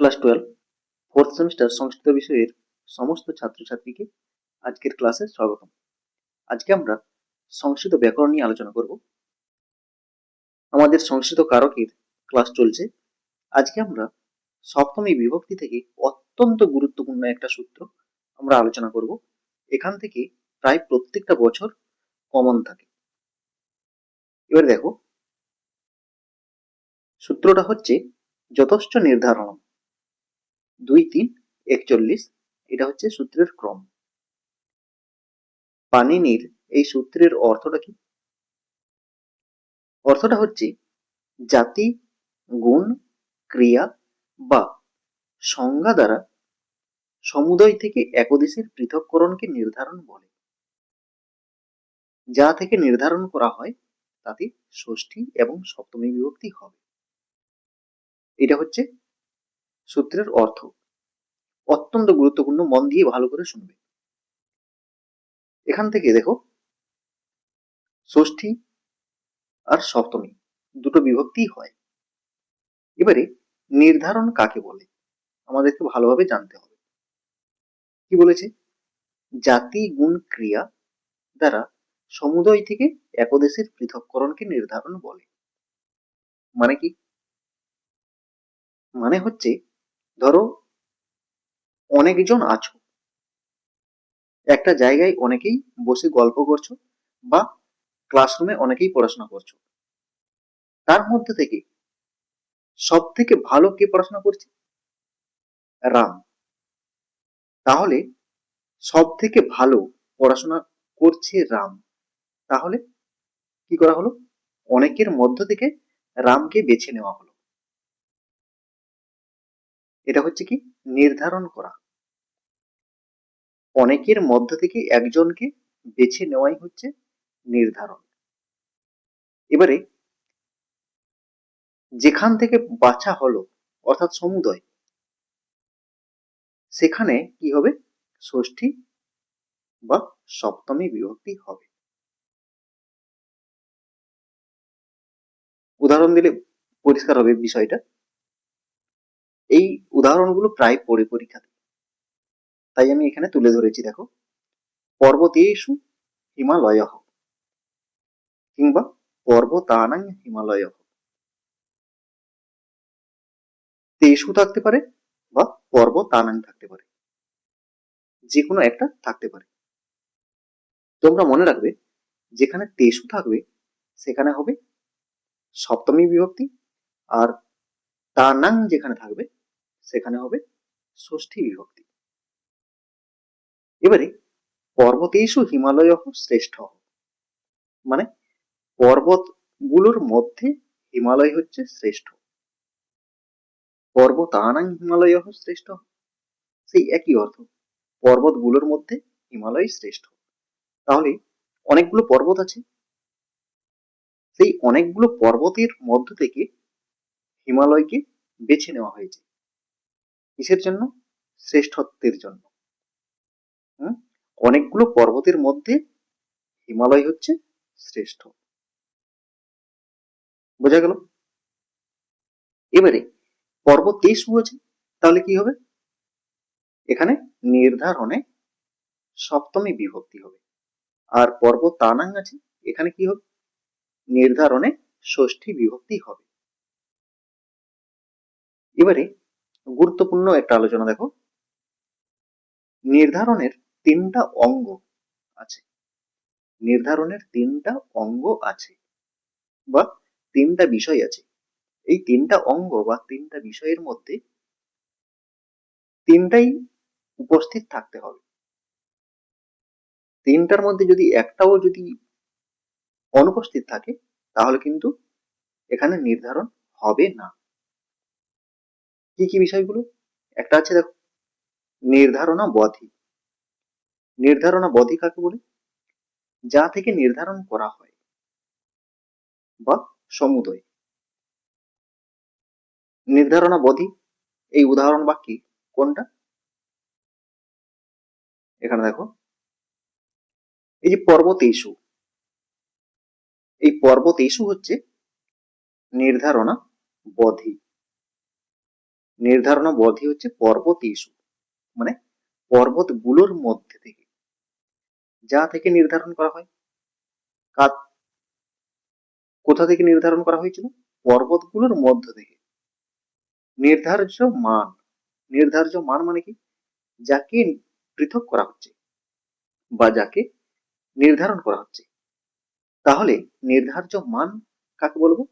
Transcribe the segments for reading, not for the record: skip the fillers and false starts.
Class 12 fourth semester সংস্কৃত বিষয়ের সমস্ত ছাত্রছাত্রীকে আজকের ক্লাসে স্বাগতম। আজকে আমরা সংস্কৃত ব্যাকরণ নিয়ে আলোচনা করব। আমাদের সংস্কৃত কারকের ক্লাস চলছে। আজকে আমরা সপ্তমী বিভক্তি থেকে অত্যন্ত গুরুত্বপূর্ণ একটা সূত্র আমরা আলোচনা করব। এখান থেকে প্রায় প্রত্যেকটা বছর কমন থাকে। এবার দেখো, সূত্রটা হচ্ছে যতশ্চ নির্ধারণ 2 3 41। এটা হচ্ছে সূত্রের ক্রম। পাণিনির এই সূত্রের অর্থটা কি? অর্থটা হচ্ছে জাতি, গুণ, ক্রিয়া বা সংজ্ঞা দ্বারা সমুদয় থেকে একদেশের পৃথককরণকে নির্ধারণ বলে। যা থেকে নির্ধারণ করা হয় তাতে ষষ্ঠী এবং সপ্তমী বিভক্তি হবে। এটা হচ্ছে সূত্রের অর্থ। অত্যন্ত গুরুত্বপূর্ণ, মন দিয়ে ভালো করে শুনবে। এখান থেকে দেখো, ষষ্ঠী আর সপ্তমী দুটো বিভক্তি হয়। এবারে নির্ধারণ কাকে বলে আমাদেরকে ভালোভাবে জানতে হবে। কি বলেছে? জাতি, গুণ, ক্রিয়া দ্বারা সমুদয় থেকে একদেশের পৃথককরণকে নির্ধারণ বলে। মানে কি? মানে হচ্ছে, ধরো অনেকজন আছো, একটা জায়গায় অনেকেই বসে গল্প করছো বা ক্লাসরুমে অনেকেই পড়াশোনা করছো। তার মধ্যে থেকে সব থেকে ভালো কে পড়াশোনা করছে? রাম। তাহলে সব থেকে ভালো পড়াশোনা করছে রাম। তাহলে কি করা হলো? অনেকের মধ্য থেকে রামকে বেছে নেওয়া হলো। এটা হচ্ছে কি? নির্ধারণ করা। অনেকের মধ্য থেকে একজনকে বেছে নেওয়াই হচ্ছে নির্ধারণ। এবারে যেখান থেকে বাছা হলো অর্থাৎ সমুদয়, সেখানে কি হবে? ষষ্ঠী বা সপ্তমী বিভক্তি হবে। উদাহরণ দিলে পরিষ্কার হবে বিষয়টা। এই উদাহরণগুলো প্রায় পড়ে পরীক্ষাতে, তাই আমি এখানে তুলে ধরেছি। দেখো, পর্বতেষু হিমালয়ঃ কিংবা পর্বতানাং হিমালয়ঃ। তেষু থাকতে পারে বা পর্বতানাং থাকতে পারে, যে কোনো একটা থাকতে পারে। তোমরা মনে রাখবে, যেখানে তেষু থাকবে সেখানে হবে সপ্তমী বিভক্তি, আর তানাং যেখানে থাকবে সেখানে হবে ষষ্ঠী বিভক্তি। এবারে পর্বতেষু হিমালয়ঃ শ্রেষ্ঠ, মানে পর্বতগুলোর মধ্যে হিমালয় হচ্ছে শ্রেষ্ঠ। পর্বতানাং হিমালয়ঃ শ্রেষ্ঠ, সেই একই অর্থ। পর্বতগুলোর মধ্যে হিমালয় শ্রেষ্ঠ। তাহলে অনেকগুলো পর্বত আছে, সেই অনেকগুলো পর্বতের মধ্য থেকে হিমালয়কে বেছে নেওয়া হয়েছে। কিসের জন্য? শ্রেষ্ঠত্বের জন্য। অনেকগুলো পর্বতের মধ্যে হিমালয় হচ্ছে শ্রেষ্ঠ। বোঝা গেল? এবারে পর্বতেষু আছে, তাহলে কি হবে? এখানে নির্ধারণে সপ্তমী বিভক্তি হবে। আর পর্বতানাং আছে, এখানে কি হবে? নির্ধারণে ষষ্ঠী বিভক্তি হবে। এবারে গুরুত্বপূর্ণ একটা আলোচনা দেখো, নির্ধারণের 3টা অঙ্গ আছে। নির্ধারণের 3টা অঙ্গ আছে বা 3টা বিষয় আছে। এই 3টা অঙ্গ বা 3টা বিষয়ের মধ্যে 3টাই উপস্থিত থাকতে হবে। 3টার মধ্যে যদি একটাও যদি অনুপস্থিত থাকে তাহলে কিন্তু এখানে নির্ধারণ হবে না। কি কি বিষয়গুলো? একটা আছে দেখো, নির্ধারণা বধি। নির্ধারণা বধি কাকে বলে? যা থেকে নির্ধারণ করা হয় বা সমুদয়। নির্ধারণা বধি এই উদাহরণ বাক্যে কোনটা? এখানে দেখো, এই যে পর্বতেষু, এই পর্বতেষু হচ্ছে নির্ধারণা বধি। নির্ধারণা বধি হচ্ছে পর্বতেষু, মানে পর্বতগুলোর মধ্যে থেকে, যা থেকে নির্ধারণ করা হয়। কোথা থেকে নির্ধারণ করা হয়েছিল? পর্বতগুলোর মধ্য থেকে। নির্ধার্য মান, নির্ধার্য মান মানে কি? যাকে পৃথক করা হচ্ছে বা যাকে নির্ধারণ করা হচ্ছে। তাহলে নির্ধার্য মান কাকে বলবো?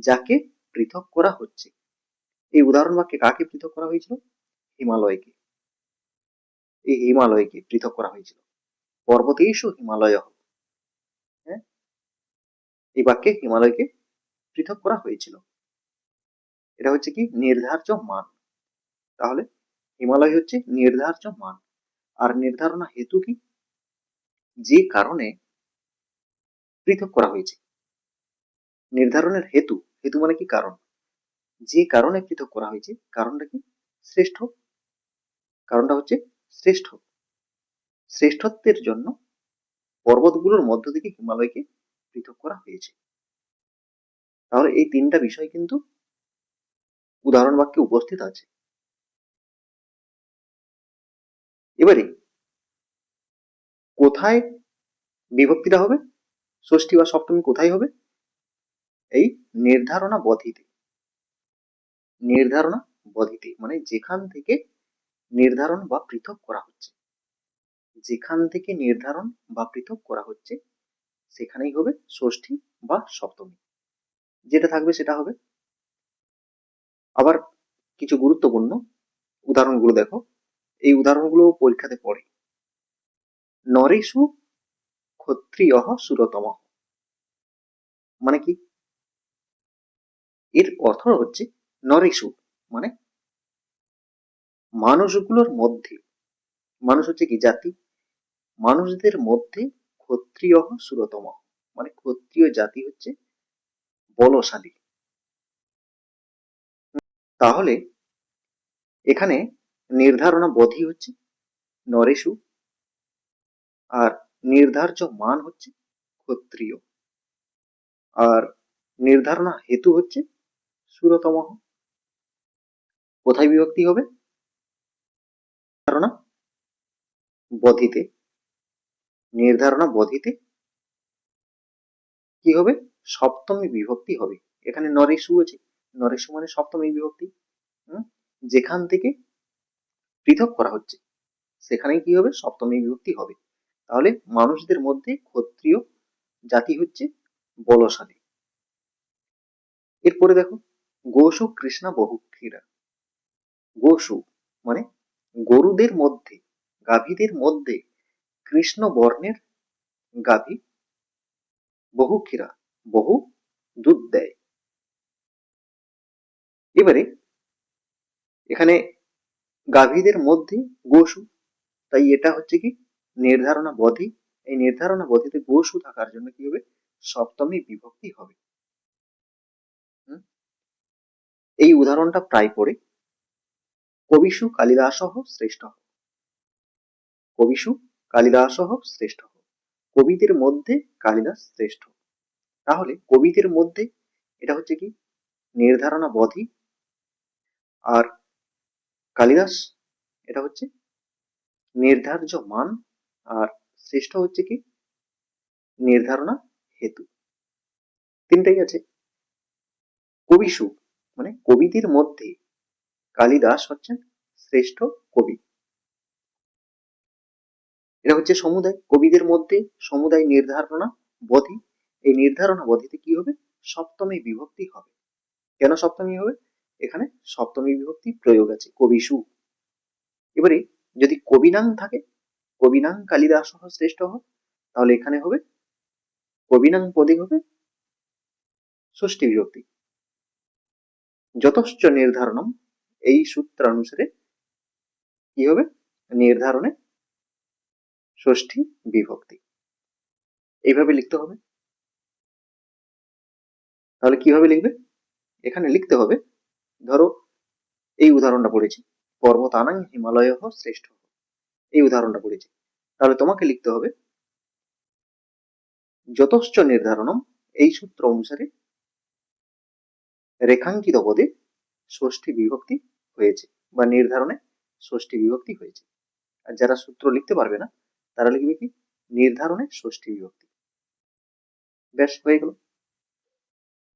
যাকে পৃথক করা হচ্ছে। এই উদাহরণ বাক্যে কাকে পৃথক করা হয়েছিল? হিমালয়কে। এই হিমালয়কে পৃথক করা হয়েছিল। পর্বতেষু হিমালয়। হ্যাঁ, এই বাক্যে হিমালয়কে পৃথক করা হয়েছিল। এটা হচ্ছে কি? নির্ধার্য মান। তাহলে হিমালয় হচ্ছে নির্ধার্য মান। আর নির্ধারণা হেতু কি? যে কারণে পৃথক করা হয়েছে। নির্ধারণের হেতু, হেতু মানে কি? কারণ। যে কারণে পৃথক করা হয়েছে, কারণটা কি? শ্রেষ্ঠ। কারণটা হচ্ছে শ্রেষ্ঠ। শ্রেষ্ঠত্বের জন্য পর্বতগুলোর মধ্য থেকে হিমালয়কে পৃথক করা হয়েছে। তাহলে এই তিনটা বিষয় কিন্তু উদাহরণ বাক্যে উপস্থিত আছে। এবারে কোথায় বিভক্তিটা হবে? ষষ্ঠী বা সপ্তমী কোথায় হবে? এই নির্ধারণা বধিতে। নির্ধারণা বধিতে মানে যেখান থেকে নির্ধারণ বা পৃথক করা হচ্ছে। যেখান থেকে নির্ধারণ বা পৃথক করা হচ্ছে সেখানেই হবে ষষ্ঠী বা সপ্তমী। যেটা থাকবে সেটা হবে। আবার কিছু গুরুত্বপূর্ণ উদাহরণগুলো দেখো। এই উদাহরণগুলো পরীক্ষাতে পড়ে। নরেষু ক্ষত্রিয় সুরতম, মানে কি? এর অর্থ হচ্ছে নরেষু মানে মানুষগুলোর মধ্যে, মানুষ হচ্ছে কি? জাতি। মানুষদের মধ্যে ক্ষত্রিয় সুরতম মানে ক্ষত্রিয় জাতি হচ্ছে বলশালী। তাহলে এখানে নির্ধারণা বধি হচ্ছে নরেষু, আর নির্ধার্য মান হচ্ছে ক্ষত্রিয়, আর নির্ধারণা হেতু হচ্ছে সুরতম। কোথায় বিভক্তি হবে? নির্ধারণা বধিতে। নির্ধারণা বধিতে কি হবে? সপ্তমী বিভক্তি হবে। এখানে নরেষু আছে, নরেষু মানে সপ্তমী বিভক্তি। যেখান থেকে পৃথক করা হচ্ছে সেখানেই কি হবে? সপ্তমী বিভক্তি হবে। তাহলে মানুষদের মধ্যে ক্ষত্রিয় জাতি হচ্ছে বলশালী। এরপরে দেখো, গোসু কৃষ্ণা বহুক্ষীরা। গোসু মানে গরুদের মধ্যে, গাভীদের মধ্যে কৃষ্ণ বর্ণের গাভী বহুক্ষীরা, বহু দুধ দেয়। এবারে এখানে গাভীদের মধ্যে গোসু, তাই এটা হচ্ছে কি? নির্ধারণা বধি। এই নির্ধারণা বধিতে গোসু থাকার জন্য কি হবে? সপ্তমী বিভক্তি হবে। এই উদাহরণটা প্রায় পড়ে। কবিষু কালিদাসহ শ্রেষ্ঠ। কবিষু কালিদাসহ শ্রেষ্ঠ, কবিদের মধ্যে কালিদাস শ্রেষ্ঠ। তাহলে কবিদের মধ্যে এটা হচ্ছে কি? নির্ধারণা বধি, আর কালিদাস এটা হচ্ছে নির্ধার্য মান, আর শ্রেষ্ঠ হচ্ছে কি? নির্ধারণা হেতু। তিনটাই আছে। কবিষু মানে কবিদের মধ্যে কালিদাস হচ্ছেন শ্রেষ্ঠ কবি। এটা হচ্ছে সমুদায়, কবিদের মধ্যে সমুদায় নির্ধারণা বধি। এই নির্ধারণা বধিতে কি হবে? সপ্তমী বিভক্তি হবে। কেন সপ্তমী হবে? এখানে সপ্তমী বিভক্তি প্রয়োগ আছে, কবিষু। এবারে যদি কবিনাং থাকে, কবিনাং কালিদাস শ্রেষ্ঠ, তাহলে এখানে হবে কবিনাং পদে হবে ষষ্ঠী বিভক্তি। যতশ্চ নির্ধারণম, এই সূত্র অনুসারে কি হবে? নির্ধারণে ষষ্ঠী বিভক্তি। এইভাবে লিখতে হবে। তাহলে কিভাবে লিখবে? এখানে লিখতে হবে, ধরো এই উদাহরণটা পড়েছি, পর্বতানাং হিমালয় শ্রেষ্ঠ, এই উদাহরণটা পড়েছি। তাহলে তোমাকে লিখতে হবে যতশ্চ নির্ধারণম, এই সূত্র অনুসারে রেখাঙ্কিত পদে ষষ্ঠী বিভক্তি হয়েছে বা নির্ধারণে ষষ্ঠী বিভক্তি হয়েছে। আর যারা সূত্র লিখতে পারবে না তারা লিখবে কি নির্ধারণে ষষ্ঠী বিভক্তি। ব্যাস হয়ে গেল।